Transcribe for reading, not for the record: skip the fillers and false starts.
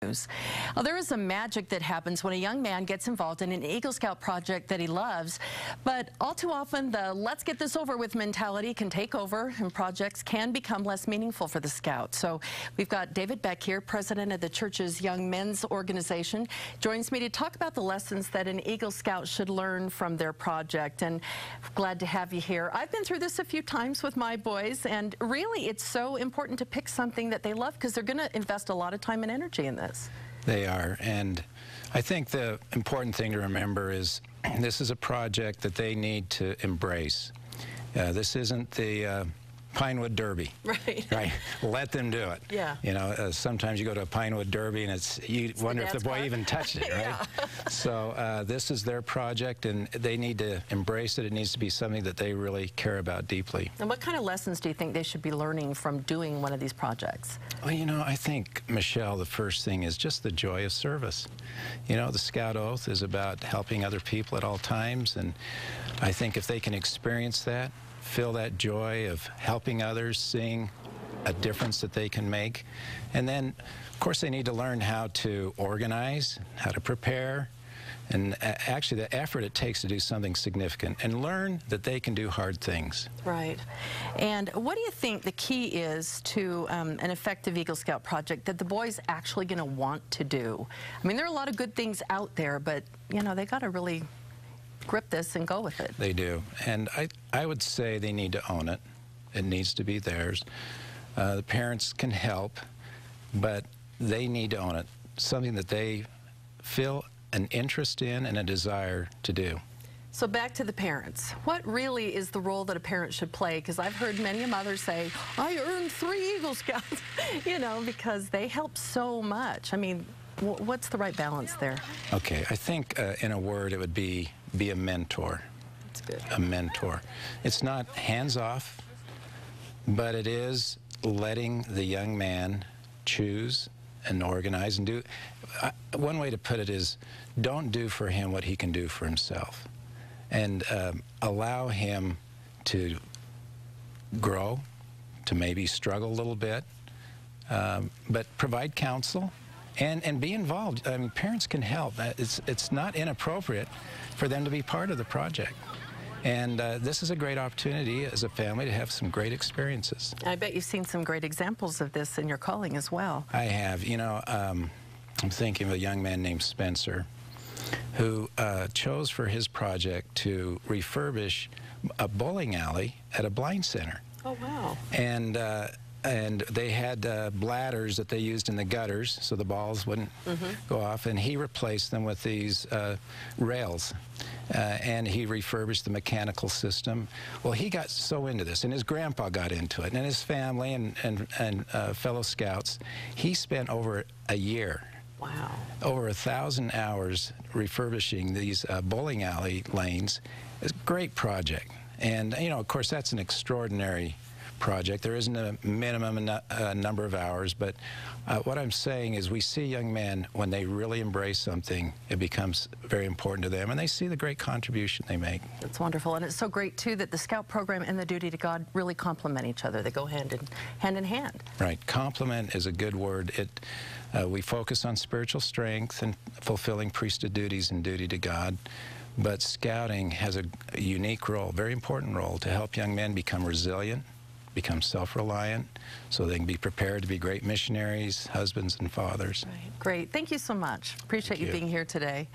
News. Well, there is a magic that happens when a young man gets involved in an Eagle Scout project that he loves, but all too often the let's get this over with mentality can take over and projects can become less meaningful for the Scout. So we've got David Beck here, president of the church's Young Men's Organization, joins me to talk about the lessons that an Eagle Scout should learn from their project, and glad to have you here. I've been through this a few times with my boys, and really it's so important to pick something that they love because they're going to invest a lot of time and energy in this. They are, and I think the important thing to remember is this is a project that they need to embrace. This isn't the Pinewood Derby. Right. Right. Let them do it. Yeah. You know, sometimes you go to a Pinewood Derby and you wonder if the boy even touched it, right? Yeah. So this is their project, and they need to embrace it. It needs to be something that they really care about deeply. And what kind of lessons do you think they should be learning from doing one of these projects? Well, you know, I think, Michelle, the first thing is just the joy of service. You know, the Scout Oath is about helping other people at all times, and I think if they can experience that, feel that joy of helping others, seeing a difference that they can make. And then, of course, they need to learn how to organize, how to prepare, and actually the effort it takes to do something significant, and learn that they can do hard things. Right. And what do you think the key is to an effective Eagle Scout project that the boys actually going to want to do? I mean, there are a lot of good things out there, but, you know, they got to really grip this and go with it. They do. And I would say they need to own it. It needs to be theirs. The parents can help, but they need to own it. Something that they feel an interest in and a desire to do. So back to the parents. What really is the role that a parent should play? Because I've heard many a mother say, I earned 3 Eagle Scouts, you know, because they help so much. I mean, what's the right balance there? Okay, I think in a word it would be a mentor. That's good. A mentor. It's not hands-off, but it is letting the young man choose and organize and do. One way to put it is, don't do for him what he can do for himself, and allow him to grow, to maybe struggle a little bit, but provide counsel and be involved. I mean, parents can help. It's not inappropriate for them to be part of the project. And this is a great opportunity as a family to have some great experiences. I bet you've seen some great examples of this in your calling as well. I have. You know, I'm thinking of a young man named Spencer who chose for his project to refurbish a bowling alley at a blind center. Oh, wow. And they had bladders that they used in the gutters so the balls wouldn't go off, and he replaced them with these rails, and he refurbished the mechanical system. Well, he got so into this, and his grandpa got into it, and his family and fellow Scouts. He spent over a year, wow, over 1,000 hours refurbishing these bowling alley lanes. It's a great project, and you know, of course, that's an extraordinary project. There isn't a minimum number of hours, but what I'm saying is we see young men, when they really embrace something, it becomes very important to them, and they see the great contribution they make. That's wonderful, and it's so great, too, that the Scout program and the duty to God really complement each other. They go hand in hand. Right. Complement is a good word. We focus on spiritual strength and fulfilling priesthood duties and duty to God, but Scouting has a unique role, very important role, to help young men become resilient, become self-reliant, so they can be prepared to be great missionaries, husbands, and fathers. Right. Great. Thank you so much. Appreciate you being here today.